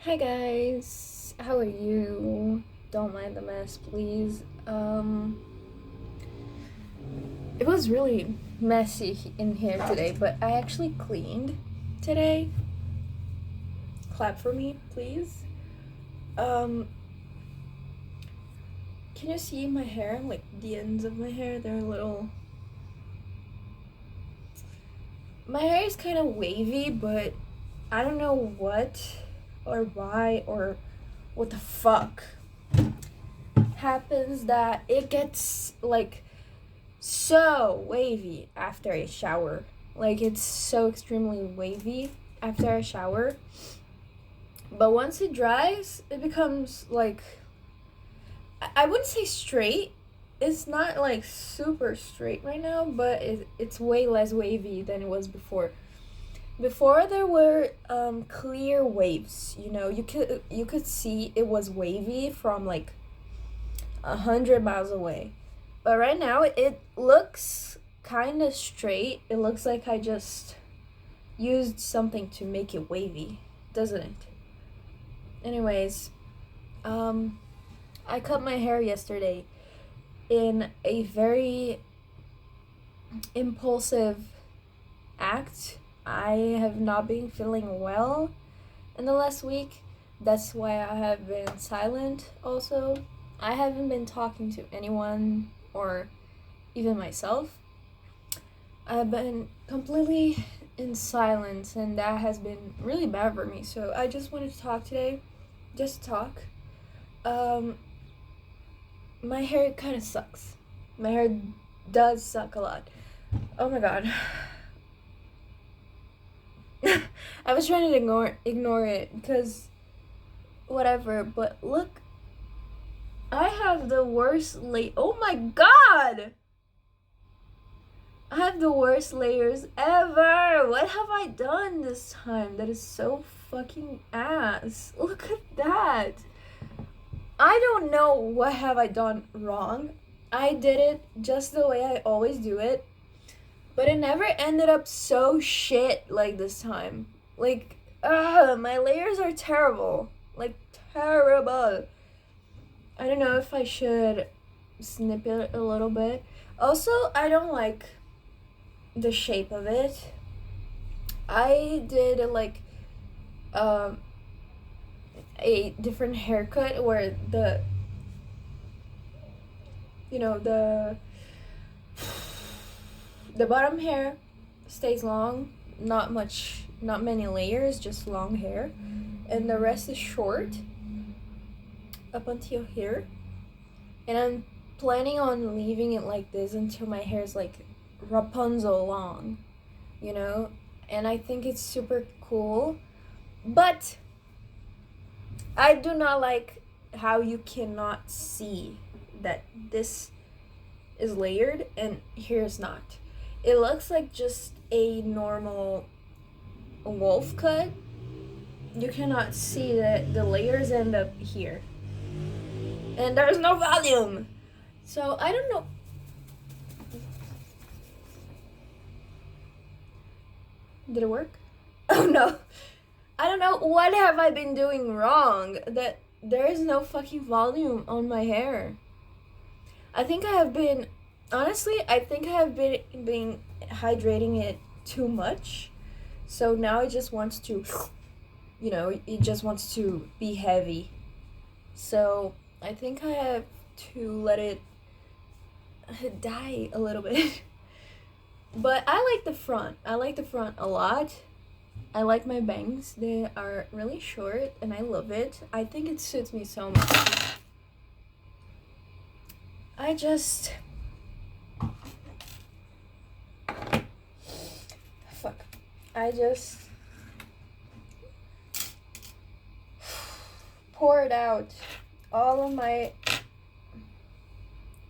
Hi guys, how are you? Don't mind the mess, please. It was really messy in here today, but I actually cleaned today. Clap for me, please. Um, can you see my hair? Like the ends of my hair, they're a little. My hair is kind of wavy, but I don't know what or why or what the fuck happens that it gets like so wavy after a shower. Like it's so extremely wavy after a shower. But once it dries, it becomes like I wouldn't say straight. It's not like super straight right now, but it's way less wavy than it was before. Before there were clear waves. You could see it was wavy from like 100 miles away. But right now it looks kind of straight. It looks like I just used something to make it wavy, doesn't it? Anyways, I cut my hair yesterday in a very impulsive act. I have not been feeling well in the last week. That's why I have been silent also. I haven't been talking to anyone or even myself. I've been completely in silence, and that has been really bad for me. So I just wanted to talk today, just talk. Um, my hair kind of sucks. My hair does suck a lot. Oh my god. I was trying to ignore it because whatever. But look, I have the worst Oh my god. I have the worst layers ever. What have I done this time? That is so fucking ass. Look at that. I don't know what have I done wrong. I did it just the way I always do it. But it never ended up so shit like this time. Like, my layers are terrible. Like, terrible. I don't know if I should snip it a little bit. Also, I don't like the shape of it. I did um a different haircut where the the bottom hair stays long, not many layers, just long hair, and the rest is short up until here. And I'm planning on leaving it like this until my hair is like Rapunzel long, you know? And I think it's super cool. But I do not like how you cannot see that this is layered and here's not. It looks like just a normal wolf cut. You cannot see that the layers end up here. And there's no volume. So I don't know. Did it work? Oh no. I don't know what have I been doing wrong that there is no fucking volume on my hair. I think I have been honestly, I think I have been hydrating it too much. So now it just wants to it just wants to be heavy. So I think I have to let it die a little bit. But I like the front. I like the front a lot. I like my bangs. They are really short and I love it. I think it suits me so much. I just fuck. I just poured out all of my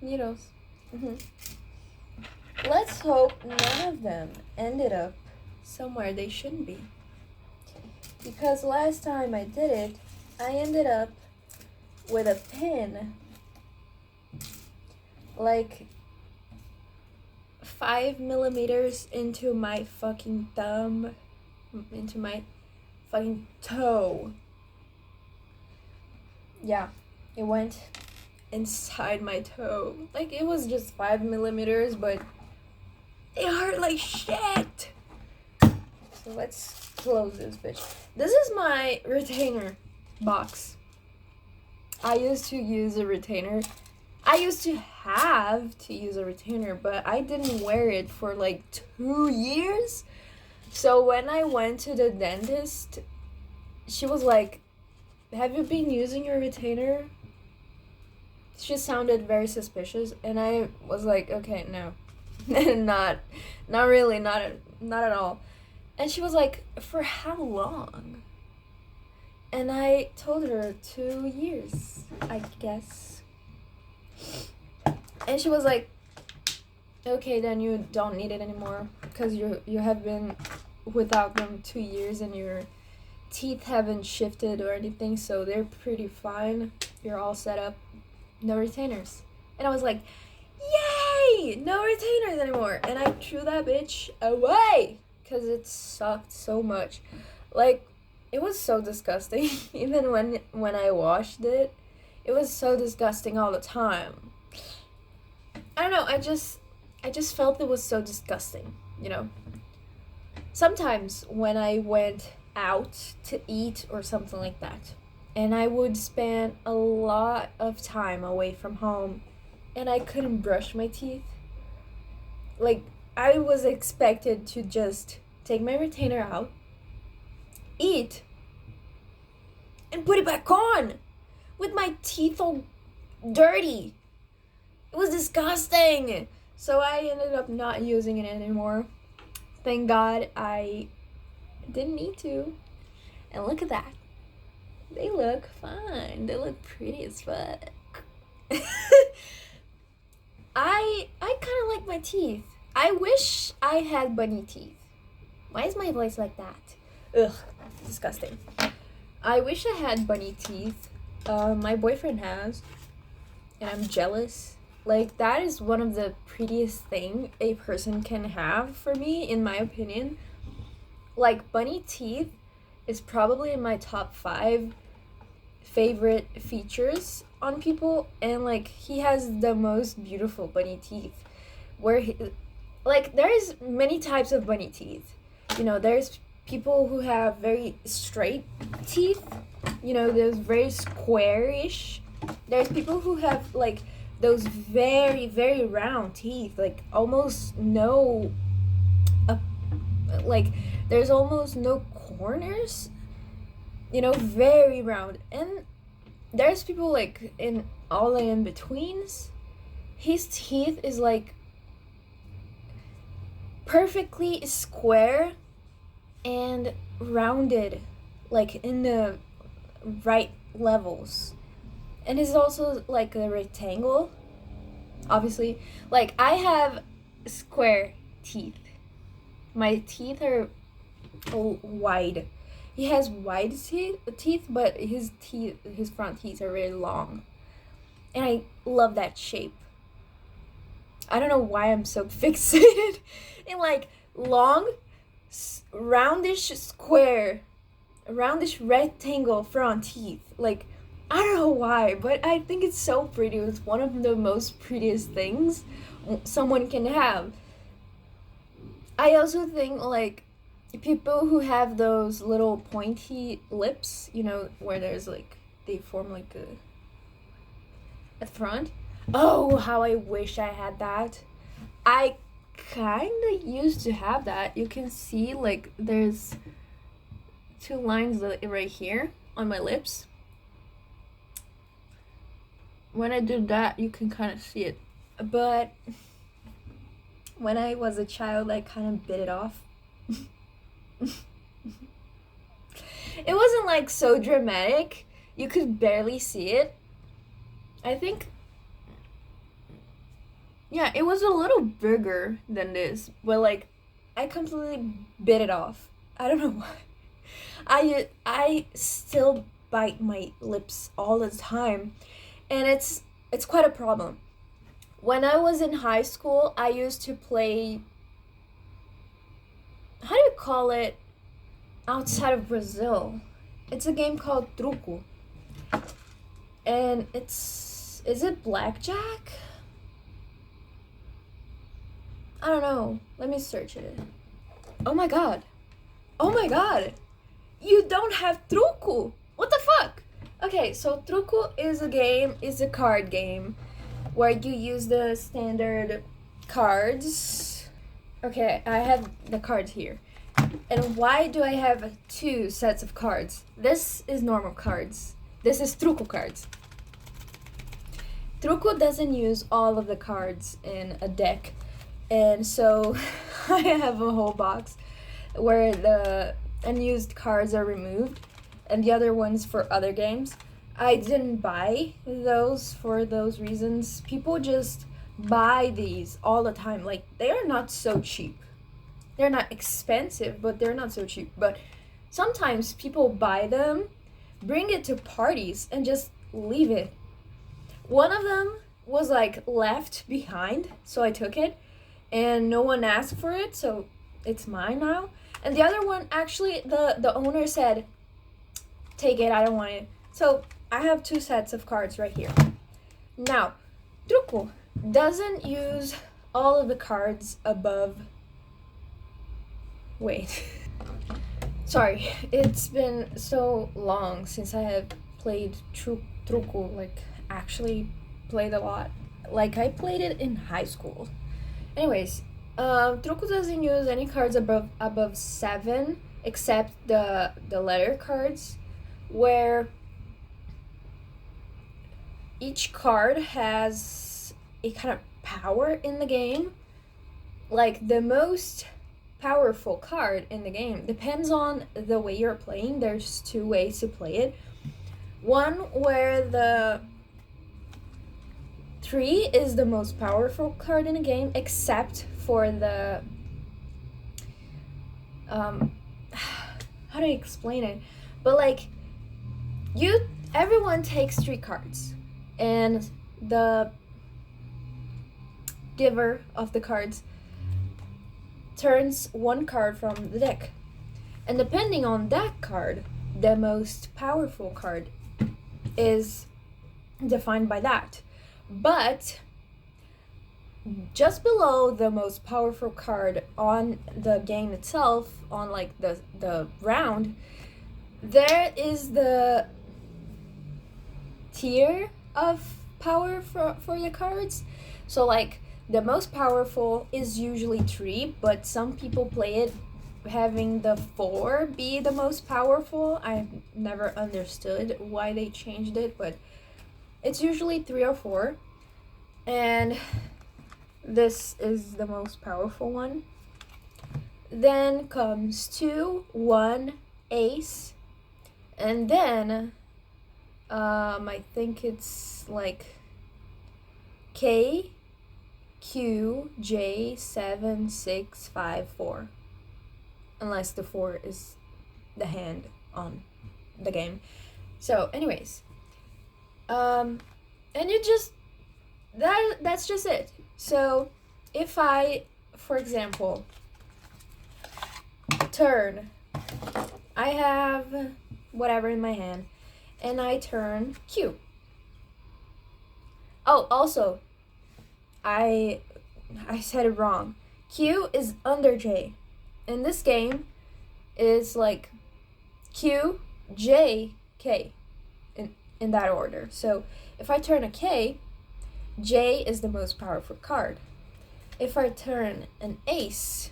needles. Let's hope none of them ended up somewhere they shouldn't be. Because last time I did it, I ended up with a pin like 5 millimeters into my fucking thumb, into my fucking toe. yeah, it went inside my toe. Like, it was just 5 millimeters, but it hurt like shit. So let's close this bitch. This is my retainer box. I used to use a retainer. I used to have to use a retainer, but I didn't wear it for like 2 years. So when I went to the dentist, she was like, "Have you been using your retainer?" She sounded very suspicious, and I was like, "Okay, no." not really, not at all. And she was like, "For how long?" And I told her 2 years, I guess. And she was like, "Okay, then you don't need it anymore because you have been without them 2 years and your teeth haven't shifted or anything, so they're pretty fine. You're all set up. No retainers." And I was like, "Yay! No retainers anymore." And I threw that bitch away because it sucked so much. Like, it was so disgusting. Even when I washed it, it was so disgusting all the time. I don't know, I just felt it was so disgusting, you know? Sometimes when I went out to eat or something like that, and I would spend a lot of time away from home, and I couldn't brush my teeth. Like, I was expected to just take my retainer out, eat, and put it back on with my teeth all dirty. It was disgusting. So I ended up not using it anymore. Thank God I didn't need to. And look at that. They look fine. They look pretty as fuck. I kind of like my teeth. I wish I had bunny teeth. Why is my voice like that? Ugh, disgusting. I wish I had bunny teeth. My boyfriend has, and I'm jealous. Like, that is one of the prettiest thing a person can have for me, in my opinion. Like, bunny teeth is probably in my top 5 favorite features on people, and like, he has the most beautiful bunny teeth. Where like, there's many types of bunny teeth. You know, there's people who have very straight teeth. You know, there's very squarish. There's people who have like those very, very round teeth, like almost no like, there's almost no corners, you know, very round. And there's people like in all the in betweens. His teeth is like perfectly square and rounded, like in the right levels. And it's also like a rectangle, obviously. Like, I have square teeth. My teeth are wide. He has wide teeth, but his front teeth are very long. And I love that shape. I don't know why I'm so fixated in like long, roundish square, roundish rectangle front teeth. Like, I don't know why, but I think it's so pretty. It's one of the most prettiest things someone can have. I also think, like, people who have those little pointy lips, you know, where there's like, they form like a front. Oh, how I wish I had that. I kind of used to have that. You can see, like, there's 2 lines right here on my lips. When I do that, you can kind of see it. But when I was a child, I kind of bit it off. It wasn't like so dramatic. You could barely see it. I think, yeah, it was a little bigger than this, but like, I completely bit it off. I don't know why. I still bite my lips all the time, and it's quite a problem. When I was in high school, I used to play, how do you call it outside of Brazil? It's a game called truco. And is it blackjack? I don't know. Let me search it. Oh my god. Oh my god. You don't have truco. What the fuck? Okay, so truco is a card game where you use the standard cards. Okay, I have the cards here. And why do I have 2 sets of cards? This is normal cards. This is truco cards. Truco doesn't use all of the cards in a deck. And so I have a whole box where the unused cards are removed and the other ones for other games. I didn't buy those for those reasons. People just buy these all the time. Like, they are not so cheap. They're not expensive, but they're not so cheap. But sometimes people buy them, bring it to parties, and just leave it. One of them was like left behind, so I took it. And no one asked for it, so it's mine now. And the other one, actually, the owner said, take it, I don't want it. So I have 2 sets of cards right here. Now, truco doesn't use all of the cards above. Wait. Sorry, it's been so long since I have played truco, like actually played a lot. Like, I played it in high school. Anyways, truco doesn't use any cards above 7 except the letter cards, where each card has a kind of power in the game. Like, the most powerful card in the game depends on the way you're playing. There's 2 ways to play it. One where the 3 is the most powerful card in the game, except for the how do I explain it? But like, everyone takes 3 cards, and the giver of the cards turns 1 card from the deck. And depending on that card, the most powerful card is defined by that. But just below the most powerful card on the game itself, on like the round, there is the tier of power for the cards. So like, the most powerful is usually 3, but some people play it having the 4 be the most powerful. I've never understood why they changed it, but it's usually 3 or 4. And this is the most powerful one. Then comes 2, 1, ace, and then I think it's like K, Q, J, 7, 6, 5, 4. Unless the 4 is the hand on the game. So anyways, and you just, that's just it. So if I, for example, turn, I have whatever in my hand, and I turn Q. Oh, also, I said it wrong. Q is under J. In this game, it's like Q, J, K, in that order. So if I turn a K, J is the most powerful card. If I turn an ace,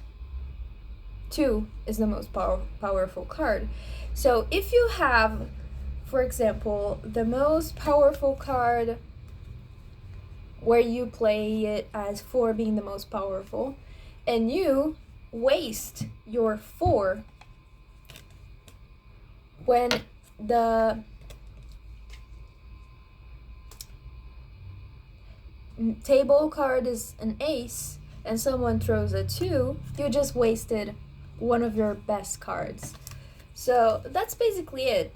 2 is the most powerful card. So if you have, for example, the most powerful card where you play it as 4 being the most powerful, and you waste your 4 when the table card is an ace and someone throws a 2, you just wasted one of your best cards. So that's basically it.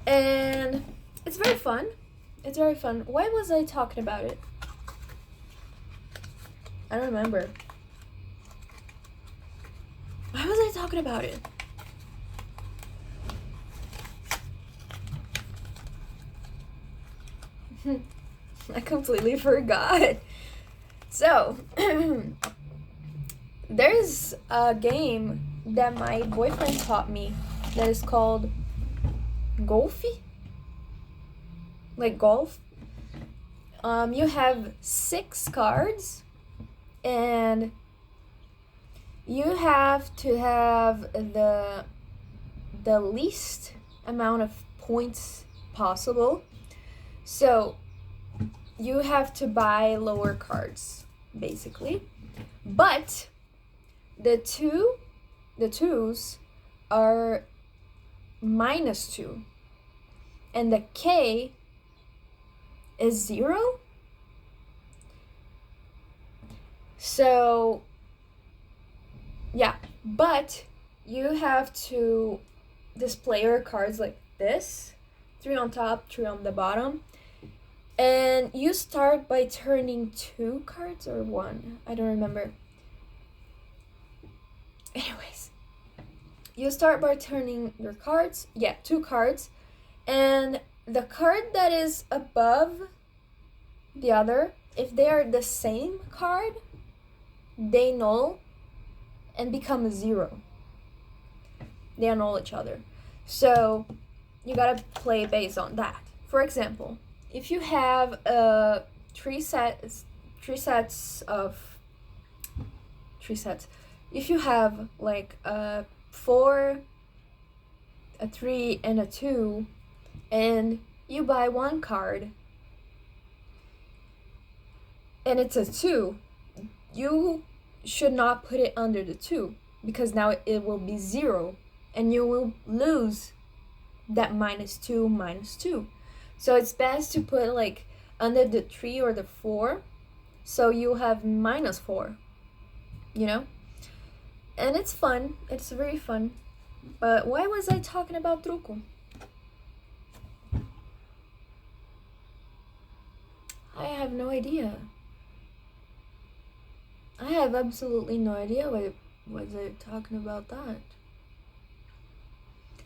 And it's very fun. It's very fun. Why was I talking about it? I don't remember. Why was I talking about it? I completely forgot. So, there's a game that my boyfriend taught me that is called Golfi? Like golf. You have 6 cards, and you have to have the least amount of points possible. So you have to buy lower cards, basically. But the twos are -2, and the K is 0. So yeah, but you have to display your cards like this, 3 on top, 3 on the bottom. And you start by turning 2 cards or 1. I don't remember. Anyways, you start by turning your cards. Yeah, 2 cards. And the card that is above the other, if they are the same card, they null and become a 0. They annul each other. So you gotta play based on that. For example, if you have 3 sets, if you have like a 4, a 3, and a 2, and you buy 1 card, and it's a 2, you should not put it under the 2, because now it will be 0, and you will lose that -2, -2. So it's best to put like under the 3 or the 4, so you have -4, you know? And it's fun. It's very fun. But why was I talking about truco? I have no idea. I have absolutely no idea why was I talking about that.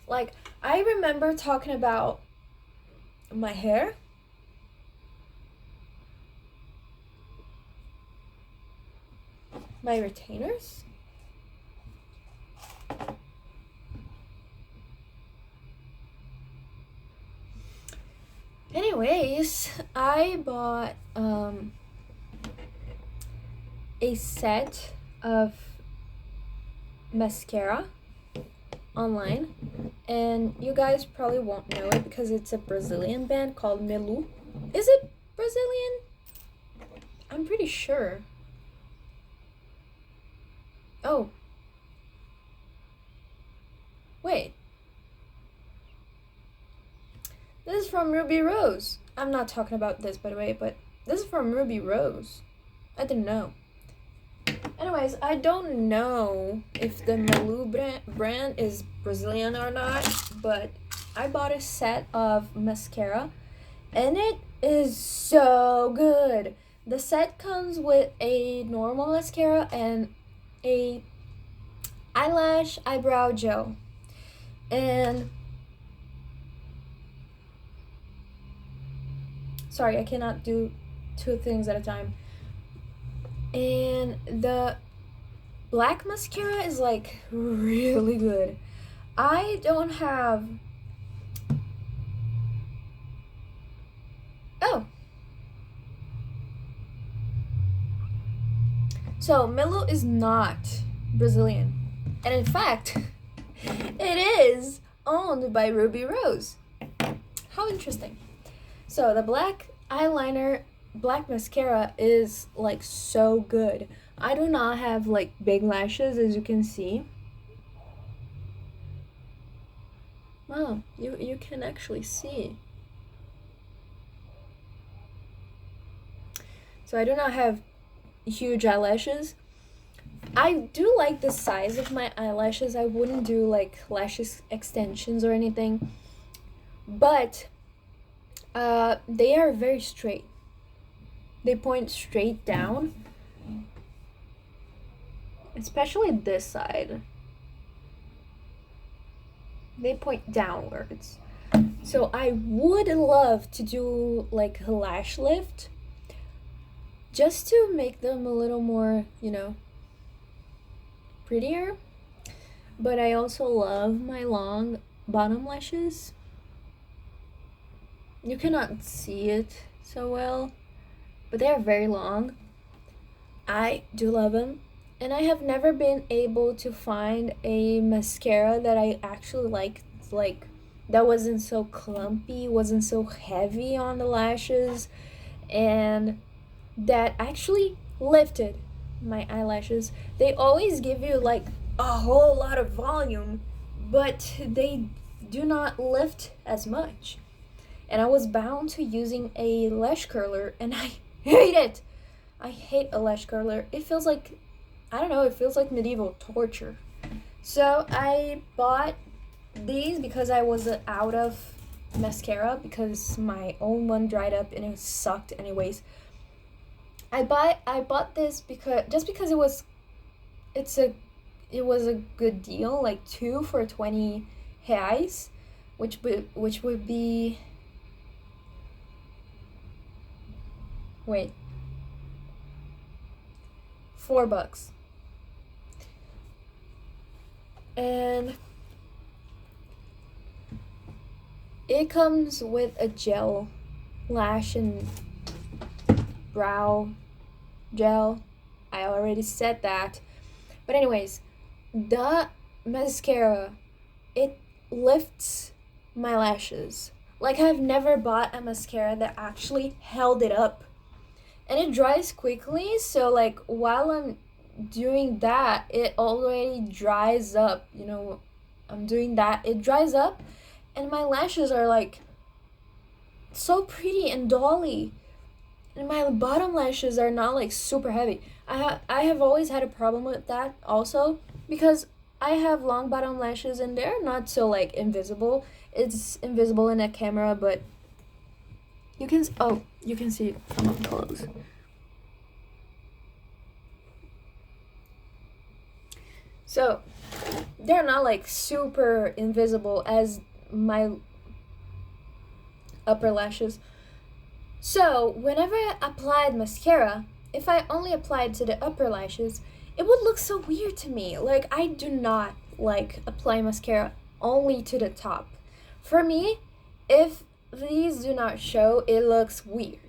Like, I remember talking about my hair. My retainers. Anyways, I bought a set of mascara online, and you guys probably won't know it because it's a Brazilian band called Melu. Is it Brazilian? I'm pretty sure. Oh. Wait. This is from Ruby Rose. I'm not talking about this, by the way, but this is from Ruby Rose. I didn't know. Anyways, I don't know if the Melu brand is Brazilian or not, but I bought a set of mascara, and it is so good. The set comes with a normal mascara and a eyebrow gel. And sorry, I cannot do 2 things at a time. And the black mascara is like really good. I don't have... Oh. So, Melu is not Brazilian. And in fact, it is owned by Ruby Rose. How interesting. So, the black mascara is like so good. I do not have like big lashes, as you can see. Wow, you can actually see. So I do not have huge eyelashes. I do like the size of my eyelashes. I wouldn't do like lashes extensions or anything, but they are very straight. They point straight down, especially this side. They point downwards. So I would love to do like a lash lift just to make them a little more, prettier. But I also love my long bottom lashes. You cannot see it so well, but they are very long. I do love them. And I have never been able to find a mascara that I actually like that wasn't so clumpy, wasn't so heavy on the lashes, and that actually lifted my eyelashes. They always give you like a whole lot of volume, but they do not lift as much. And I was bound to using a lash curler, and I hate it. I hate a lash curler. It feels like, I don't know, it feels like medieval torture. So I bought these because I was out of mascara because my own one dried up and it sucked anyways. I bought this because it was a good deal, like 2 for 20 reais, which would be, wait, $4. And it comes with a gel, lash and brow gel. I already said that. But anyways, the mascara, it lifts my lashes. Like, I've never bought a mascara that actually held it up. And it dries quickly, so like while I'm doing that, it already dries up. I'm doing that, it dries up, and my lashes are like so pretty and dolly. And my bottom lashes are not like super heavy. I have always had a problem with that also because I have long bottom lashes and they're not so like invisible. It's invisible in a camera, but you can see it from up close. So they're not like super invisible as my upper lashes. So whenever I applied mascara, if I only applied to the upper lashes, it would look so weird to me. Like, I do not like applying mascara only to the top. For me, if these do not show, it looks weird.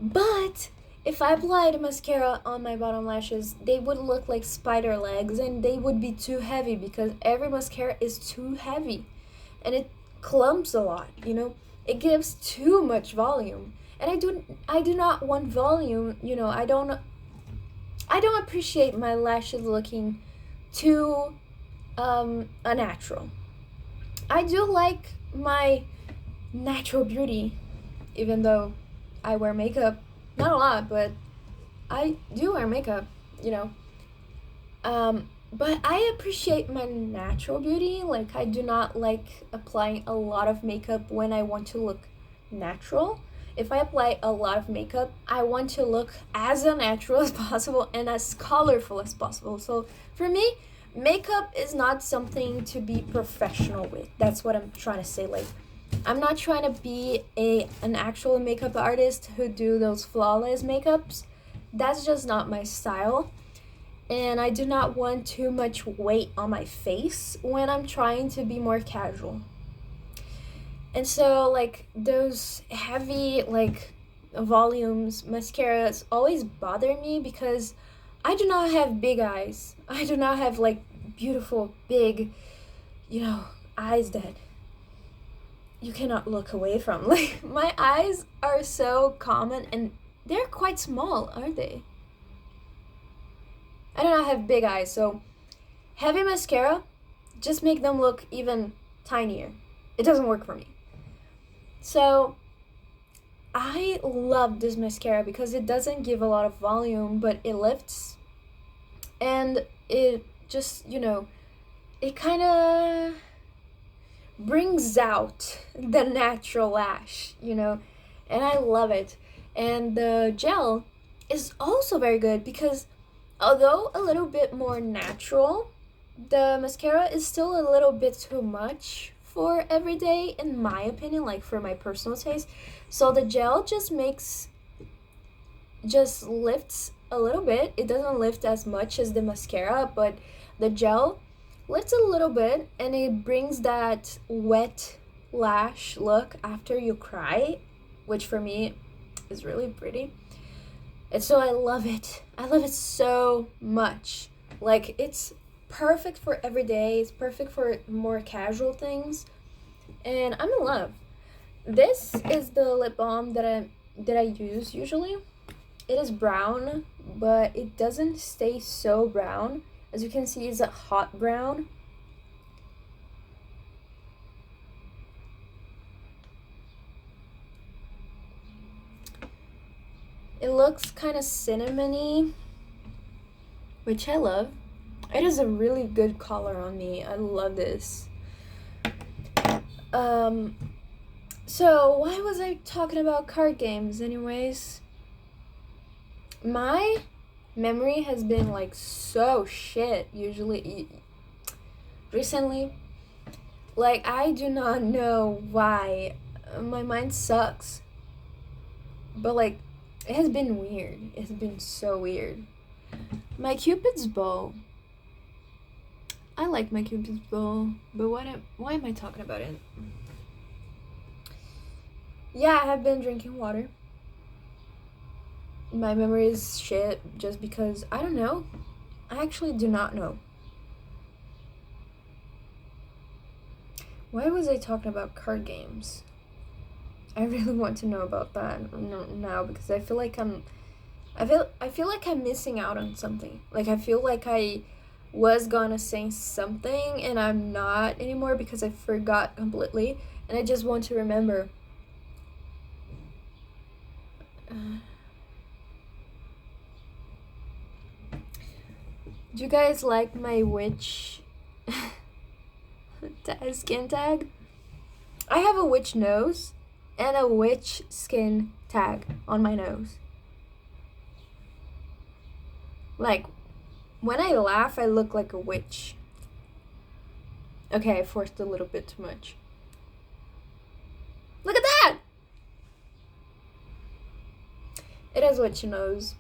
But if I applied mascara on my bottom lashes, they would look like spider legs and they would be too heavy because every mascara is too heavy and it clumps a lot, It gives too much volume. And I do not want volume, I don't appreciate my lashes looking too unnatural. I do like my natural beauty, even though I wear makeup. Not a lot, but I do wear makeup, But I appreciate my natural beauty. Like, I do not like applying a lot of makeup when I want to look natural. If I apply a lot of makeup, I want to look as unnatural as possible and as colorful as possible. So for me, makeup is not something to be professional with. That's what I'm trying to say. Like, I'm not trying to be an actual makeup artist who do those flawless makeups. That's just not my style. And I do not want too much weight on my face when I'm trying to be more casual. And so, like, those heavy, like, volumes, mascaras always bother me because I do not have big eyes. I do not have, like, beautiful, big, eyes that you cannot look away from. Like, my eyes are so common and they're quite small, aren't they? I do not have big eyes, so heavy mascara just make them look even tinier. It doesn't work for me. So I love this mascara because it doesn't give a lot of volume, but it lifts and it just, it kind of brings out the natural lash, and I love it. And the gel is also very good because although a little bit more natural, the mascara is still a little bit too much for every day, in my opinion, like for my personal taste. So the gel just lifts a little bit. It doesn't lift as much as the mascara, but the gel lifts a little bit, and it brings that wet lash look after you cry, which for me is really pretty. And so I love it. I love it so much. Like, it's perfect for every day. It's perfect for more casual things. And I'm in love. This is the lip balm that I use usually. It is brown, but it doesn't stay so brown. As you can see, it's a hot brown. It looks kind of cinnamony, which I love. It is a really good color on me. I love this. So why was I talking about card games anyways? My memory has been like so shit usually recently. Like, I do not know why. My mind sucks. But like, it has been weird. It's been so weird. My Cupid's bow. I like my Cupid's bow, but why am I talking about it? Yeah, I have been drinking water. My memory is shit just because, I don't know. I actually do not know. Why was I talking about card games? I really want to know about that now, because I feel like I'm missing out on something. Like, I feel like I was gonna say something and I'm not anymore because I forgot completely, and I just want to remember. Do you guys like my witch skin tag? I have a witch nose and a witch skin tag on my nose. Like, when I laugh, I look like a witch. Okay, I forced a little bit too much. Look at that! It is witch nose.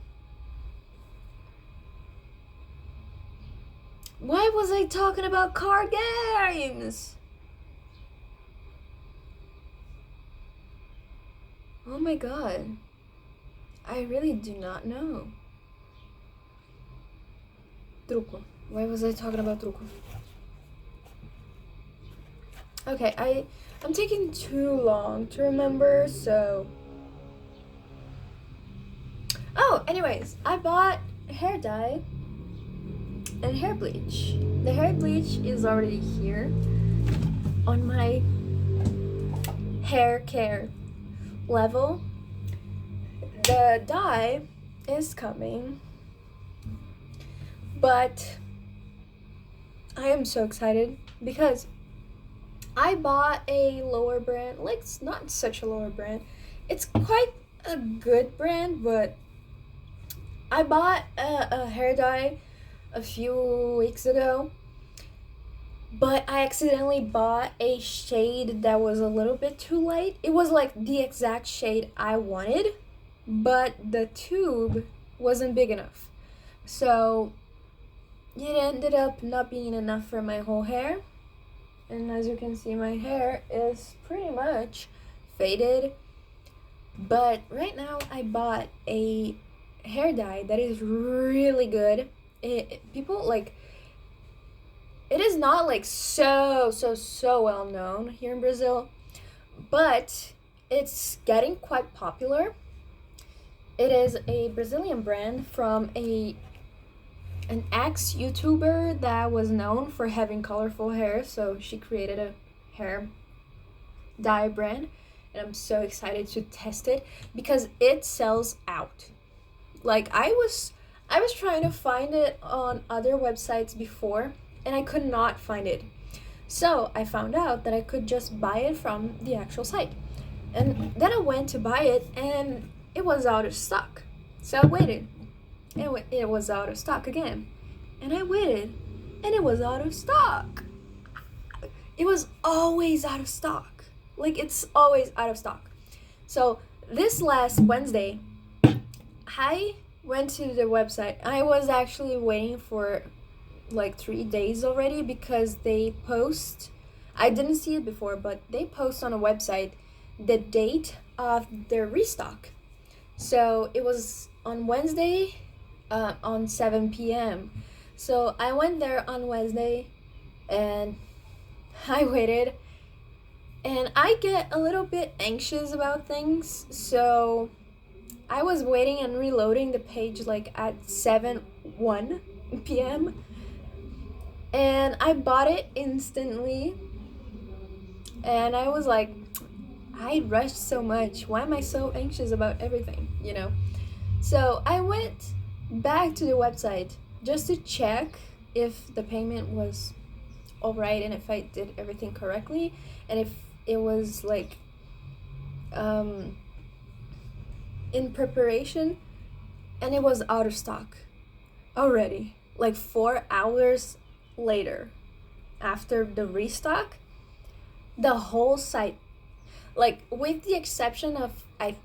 Why was I talking about card games? Oh my god. I really do not know. Truco. Why was I talking about truco? Okay, I'm taking too long to remember, so... Oh, anyways, I bought hair dye and hair bleach. The hair bleach is already here on my hair care level. The dye is coming, but I am so excited because I bought a lower brand. Like, it's not such a lower brand. It's quite a good brand, but I bought a hair dye a few weeks ago, but I accidentally bought a shade that was a little bit too light. It was like the exact shade I wanted, but the tube wasn't big enough. So it ended up not being enough for my whole hair. And as you can see, my hair is pretty much faded. But right now I bought a hair dye that is really good. People like, it is not like so well known here in Brazil, but it's getting quite popular. It is a Brazilian brand from an ex-YouTuber that was known for having colorful hair, so she created a hair dye brand, and I'm so excited to test it because it sells out. Like, I was trying to find it on other websites before, and I could not find it. So I found out that I could just buy it from the actual site. And then I went to buy it, and it was out of stock. So I waited. It was out of stock again. And I waited, and it was out of stock. it was always out of stock. Like, it's always out of stock. So this last Wednesday, I went to the website. I was actually waiting for like 3 days already because they post. I didn't see it before, but they post on a website the date of their restock. So it was on Wednesday, on 7 p.m. So I went there on Wednesday, and I waited, and I get a little bit anxious about things. So I was waiting and reloading the page like at 7:01 p.m. and I bought it instantly. And I was like, I rushed so much. Why am I so anxious about everything, you know? So I went back to the website just to check if the payment was all right and if I did everything correctly and if it was like in preparation, and it was out of stock already. Like 4 hours later, after the restock, the whole site, like with the exception of I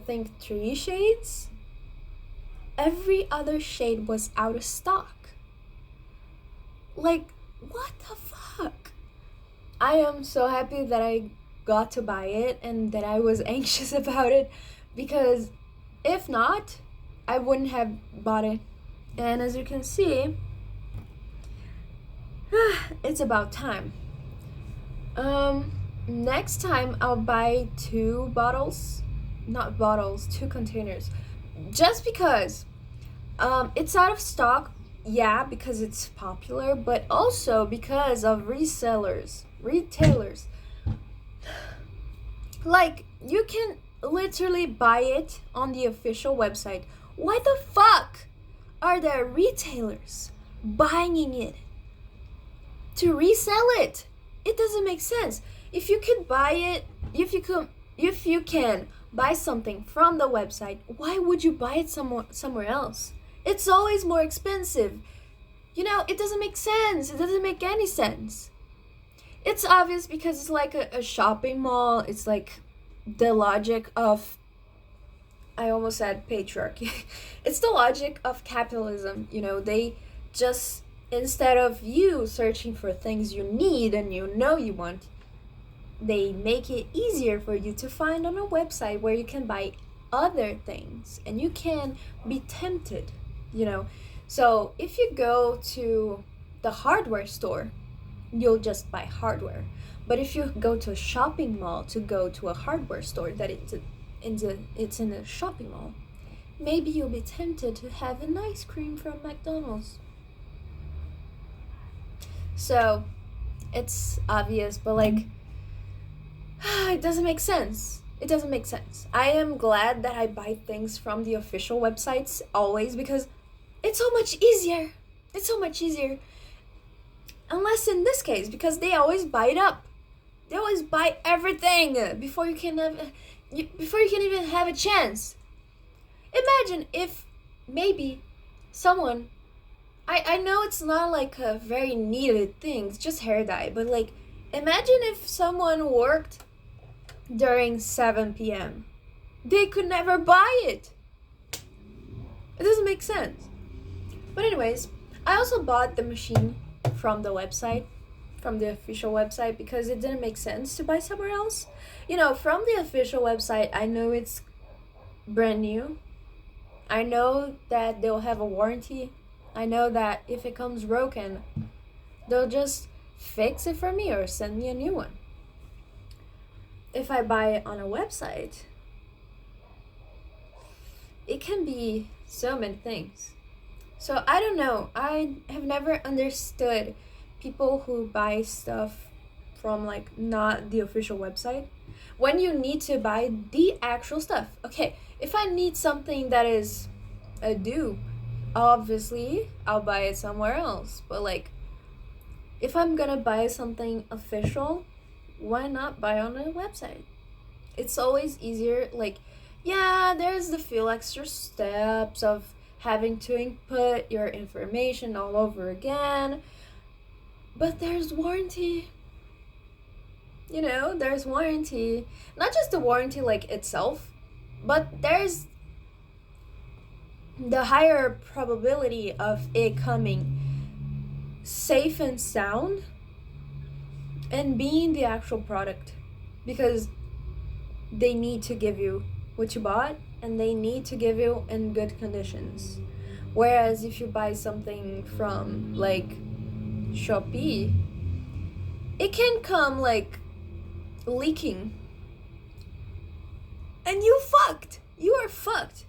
think 3 shades, every other shade was out of stock. Like, what the fuck? I am so happy that I got to buy it and that I was anxious about it, because if not, I wouldn't have bought it. And as you can see, it's about time. Next time I'll buy 2 bottles, not bottles, 2 containers, just because it's out of stock. Yeah, because it's popular, but also because of retailers. Like, you can literally buy it on the official website. Why the fuck are there retailers buying it to resell it? It doesn't make sense. If you can buy it, if you can buy something from the website, why would you buy it somewhere else? It's always more expensive. You know, it doesn't make sense. It doesn't make any sense. It's obvious because it's like a shopping mall. It's like the logic of, I almost said patriarchy. It's the logic of capitalism. You know, they just, instead of you searching for things you need and you know you want, they make it easier for you to find on a website where you can buy other things and you can be tempted, you know. So if you go to the hardware store, you'll just buy hardware. But if you go to a shopping mall to go to a hardware store that it's in a shopping mall, maybe you'll be tempted to have an ice cream from McDonald's. So it's obvious, but like, it doesn't make sense. It doesn't make sense. I am glad that I buy things from the official websites always, because it's so much easier. It's so much easier. Unless in this case, because they always buy it up. They always buy everything before you can even have a chance. Imagine if maybe someone, I know it's not like a very needed thing, it's just hair dye, but like, imagine if someone worked during 7 p.m. They could never buy it. It doesn't make sense. But anyways, I also bought the machine from the website, from the official website, because it didn't make sense to buy somewhere else. You know, from the official website, I know it's brand new. I know that they'll have a warranty. I know that if it comes broken, they'll just fix it for me or send me a new one. If I buy it on a website, it can be so many things. So I don't know. I have never understood people who buy stuff from like not the official website when you need to buy the actual stuff. Okay, if I need something that is a dupe, obviously I'll buy it somewhere else. But like, if I'm gonna buy something official, why not buy on a website? It's always easier. Like, yeah, there's the few extra steps of having to input your information all over again, but there's warranty. You know, there's warranty. Not just the warranty like itself, but there's the higher probability of it coming safe and sound and being the actual product, because they need to give you what you bought and they need to give you in good conditions. Whereas if you buy something from like Shopee, it can come like leaking and you are fucked,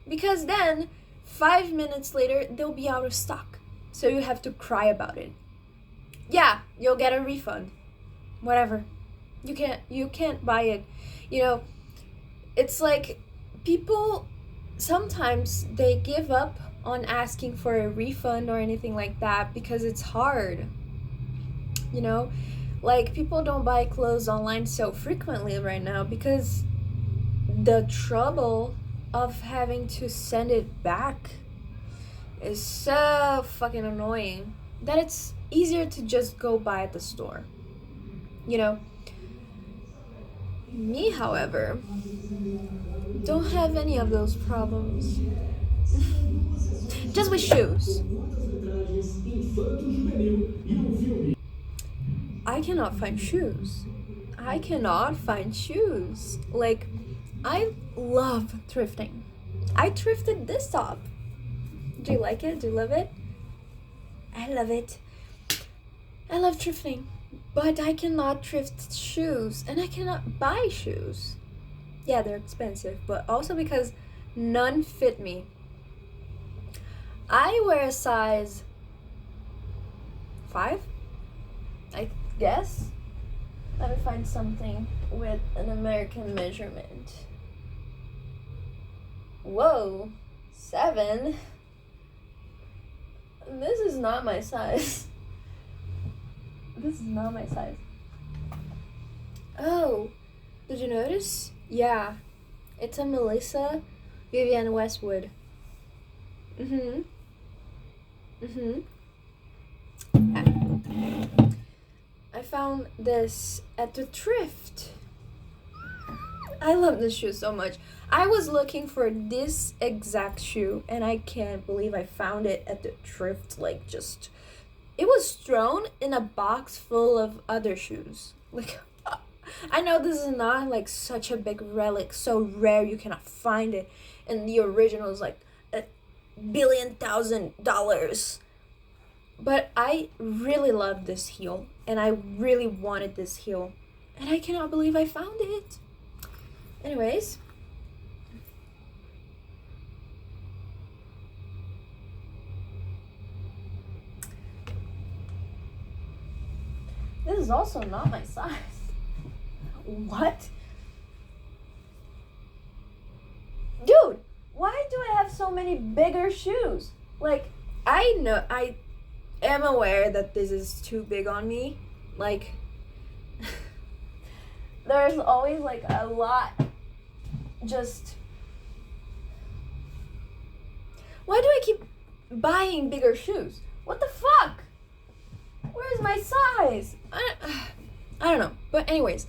because then 5 minutes later they'll be out of stock, so you have to cry about it. Yeah, you'll get a refund, whatever. You can't buy it. You know, it's like people sometimes they give up on asking for a refund or anything like that because it's hard. You know, like people don't buy clothes online so frequently right now because the trouble of having to send it back is so fucking annoying that it's easier to just go buy at the store. You know, me, however, don't have any of those problems. Just with shoes. I cannot find shoes. Like, I love thrifting. I thrifted this top. Do you like it? Do you love it? I love it. I love thrifting. But I cannot thrift shoes. And I cannot buy shoes. Yeah, they're expensive. But also because none fit me. I wear a size 5, I guess. Let me find something with an American measurement. Whoa, 7? This is not my size. This is not my size. Oh, did you notice? Yeah, it's a Melissa Vivienne Westwood. I found this at the thrift. I love this shoe so much. I was looking for this exact shoe and I can't believe I found it at the thrift. Like, just, it was thrown in a box full of other shoes. Like, I know this is not like such a big relic, so rare you cannot find it, and the original is like $1,000,000. But I really love this heel, and I really wanted this heel, and I cannot believe I found it. Anyways, this is also not my size. What? Dude, why do I have so many bigger shoes? Like, I am aware that this is too big on me. Like, there's always like a lot. Just, why do I keep buying bigger shoes? What the fuck? Where's my size? I don't know. But anyways,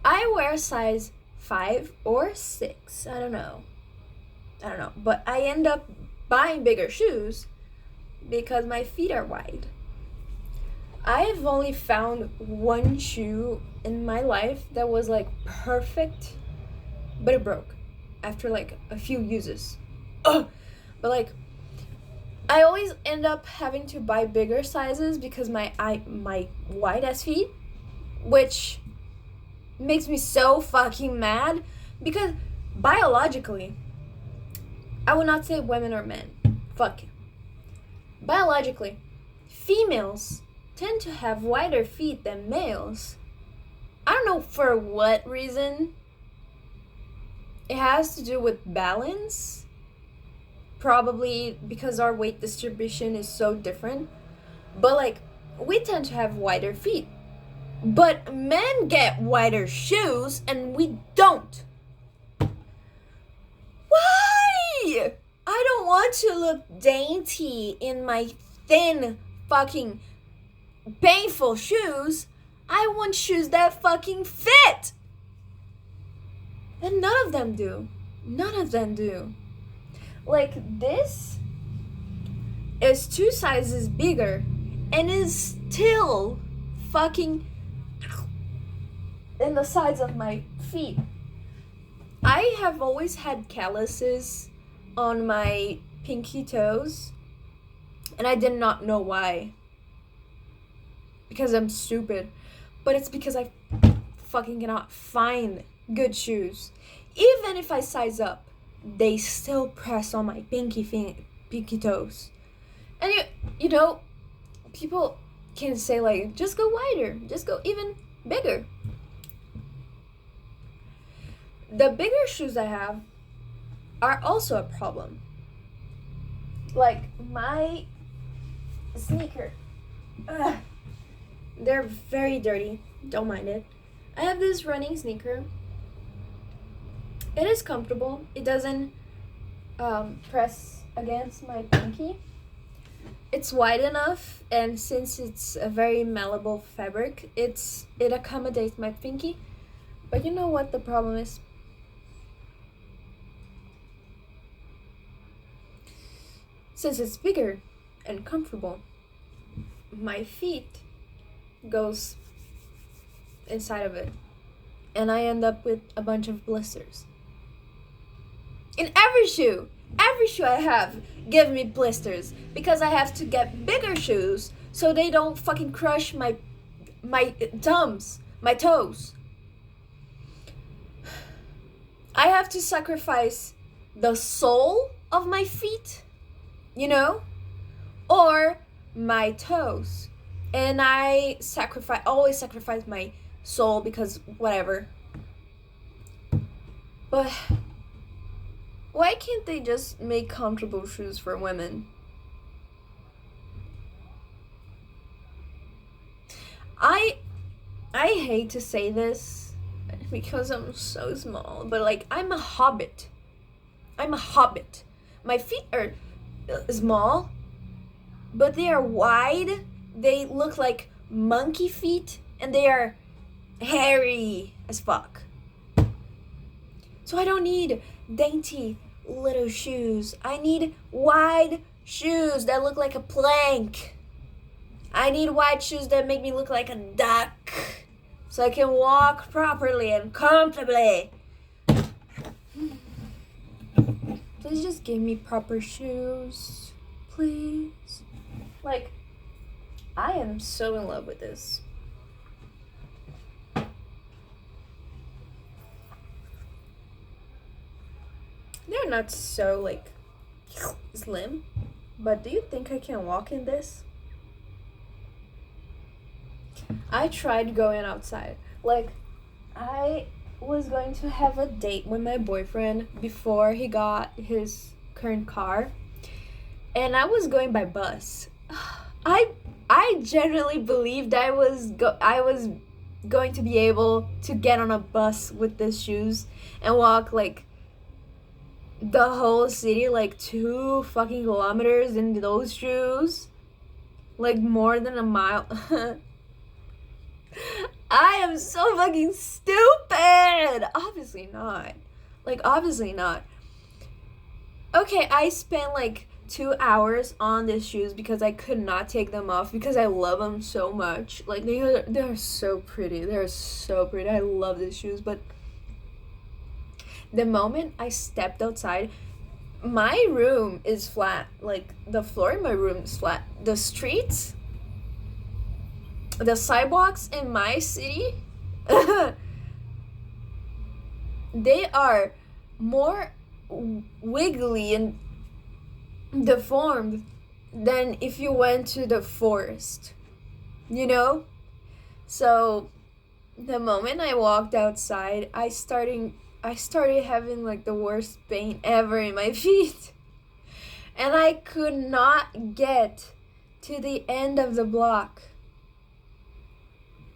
I wear size 5 or 6. I don't know. But I end up buying bigger shoes because my feet are wide. I've only found one shoe in my life that was like perfect, but it broke after like a few uses. Ugh! But like, I always end up having to buy bigger sizes because my wide ass feet, which makes me so fucking mad, because biologically, I would not say women or men. Fuck. Biologically, females tend to have wider feet than males. I don't know for what reason. It has to do with balance. Probably because our weight distribution is so different. But like, we tend to have wider feet. But men get wider shoes and we don't. Why? I don't want to look dainty in my thin, fucking painful shoes. I want shoes that fucking fit. And none of them do. None of them do. Like, this is 2 sizes bigger and is still fucking in the sides of my feet. I have always had calluses on my pinky toes, and I did not know why. Because I'm stupid. But it's because I fucking cannot find good shoes. Even if I size up, they still press on my pinky toes. And you know, people can say like, just go wider, just go even bigger. The bigger shoes I have are also a problem. Like my sneaker, they're very dirty, don't mind it. I have this running sneaker. It is comfortable. It doesn't press against my pinky. It's wide enough, and since it's a very malleable fabric, it accommodates my pinky. But you know what the problem is? Since it's bigger and comfortable, my feet goes inside of it, and I end up with a bunch of blisters. In every shoe I have give me blisters because I have to get bigger shoes so they don't fucking crush my thumbs, my toes. I have to sacrifice the sole of my feet, you know, or my toes. And I always sacrifice my sole because whatever. But why can't they just make comfortable shoes for women? I hate to say this because I'm so small, but like I'm a hobbit. My feet are small, but they are wide. They look like monkey feet, and they are hairy as fuck. So I don't need dainty little shoes. I need wide shoes that look like a plank. I need wide shoes that make me look like a duck, so I can walk properly and comfortably. Please just give me proper shoes, please. Like, I am so in love with this. They're not so like slim, but do you think I can walk in this? I tried going outside. Like, I was going to have a date with my boyfriend before he got his current car, and I was going by bus. I generally believed I was going to be able to get on a bus with these shoes and walk like the whole city, like 2 fucking kilometers in those shoes, like more than a mile. I am so fucking stupid. Obviously not. Okay, I spent like 2 hours on these shoes because I could not take them off because I love them so much. Like, they're so pretty. They're so pretty. I love these shoes, but the moment I stepped outside, my room is flat. Like, the floor in my room is flat. The streets, the sidewalks in my city, they are more wiggly and deformed than if you went to the forest, you know? So the moment I walked outside, I started having like the worst pain ever in my feet, and I could not get to the end of the block.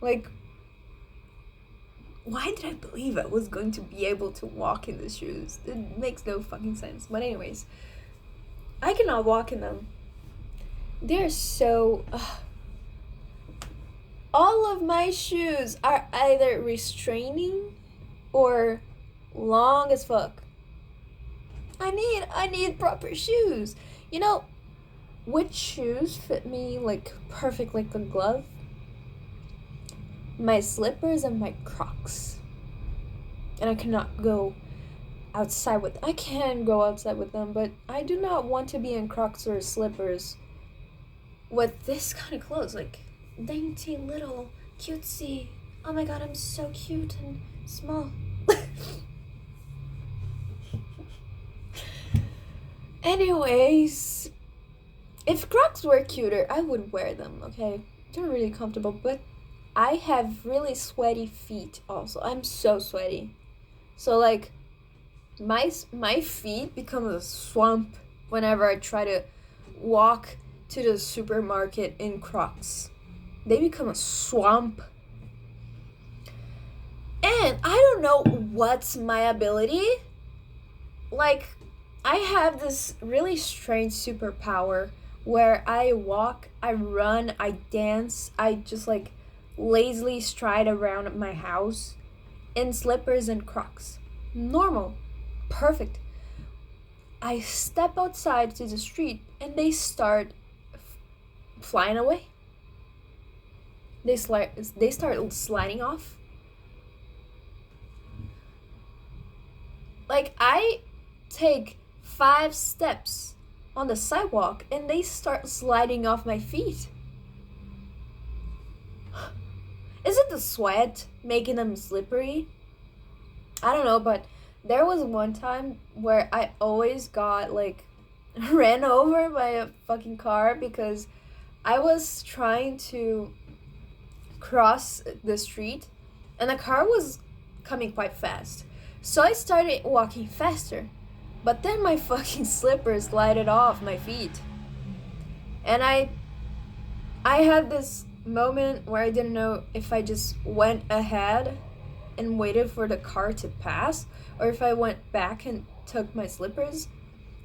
Like, why did I believe I was going to be able to walk in the shoes? It makes no fucking sense. But anyways, I cannot walk in them. They're so all of my shoes are either restraining or long as fuck. I need proper shoes. You know, which shoes fit me like perfect like a glove? My slippers and my Crocs. And I cannot go outside with I can go outside with them, but I do not want to be in Crocs or slippers with this kind of clothes, like dainty little cutesy. Oh my god, I'm so cute and small. Anyways, if Crocs were cuter, I would wear them, okay? They're really comfortable, but I have really sweaty feet also. I'm so sweaty. So like my feet become a swamp whenever I try to walk to the supermarket in Crocs. They become a swamp. And I don't know what's my ability. Like, I have this really strange superpower where I walk, I run, I dance, I just like lazily stride around my house in slippers and Crocs. Normal. Perfect. I step outside to the street and they start flying away. They start sliding off. Like, I take 5 steps on the sidewalk and they start sliding off my feet. Is it the sweat making them slippery? I don't know, but there was one time where I always got like ran over by a fucking car because I was trying to cross the street and the car was coming quite fast. So I started walking faster, but then my fucking slippers glided off my feet. And I had this moment where I didn't know if I just went ahead and waited for the car to pass or if I went back and took my slippers.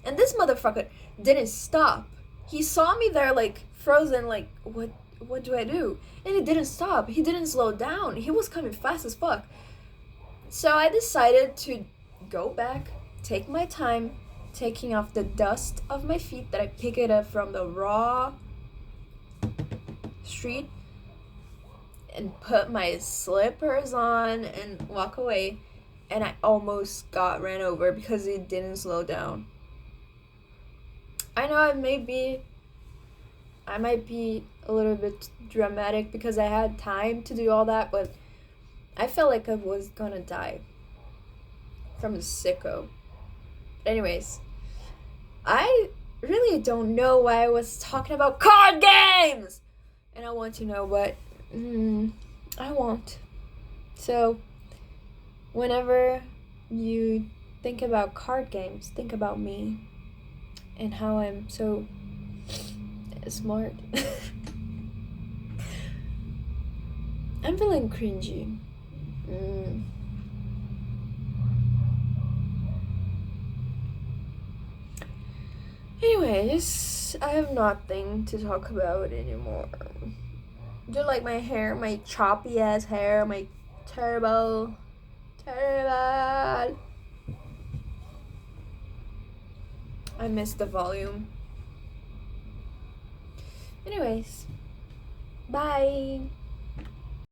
And this motherfucker didn't stop. He saw me there like frozen, like what do I do? And he didn't stop. He didn't slow down. He was coming fast as fuck. So I decided to go back, take my time, taking off the dust of my feet that I picked it up from the raw street and put my slippers on and walk away. And I almost got ran over because it didn't slow down. I know I might be a little bit dramatic because I had time to do all that, but I felt like I was gonna die from the sicko. But anyways, I really don't know why I was talking about card games! And I want to know, but I won't. So, whenever you think about card games, think about me and how I'm so smart. I'm feeling cringy. Anyways, I have nothing to talk about anymore. Do you like my hair? My choppy ass hair? My terrible. I miss the volume. Anyways, bye.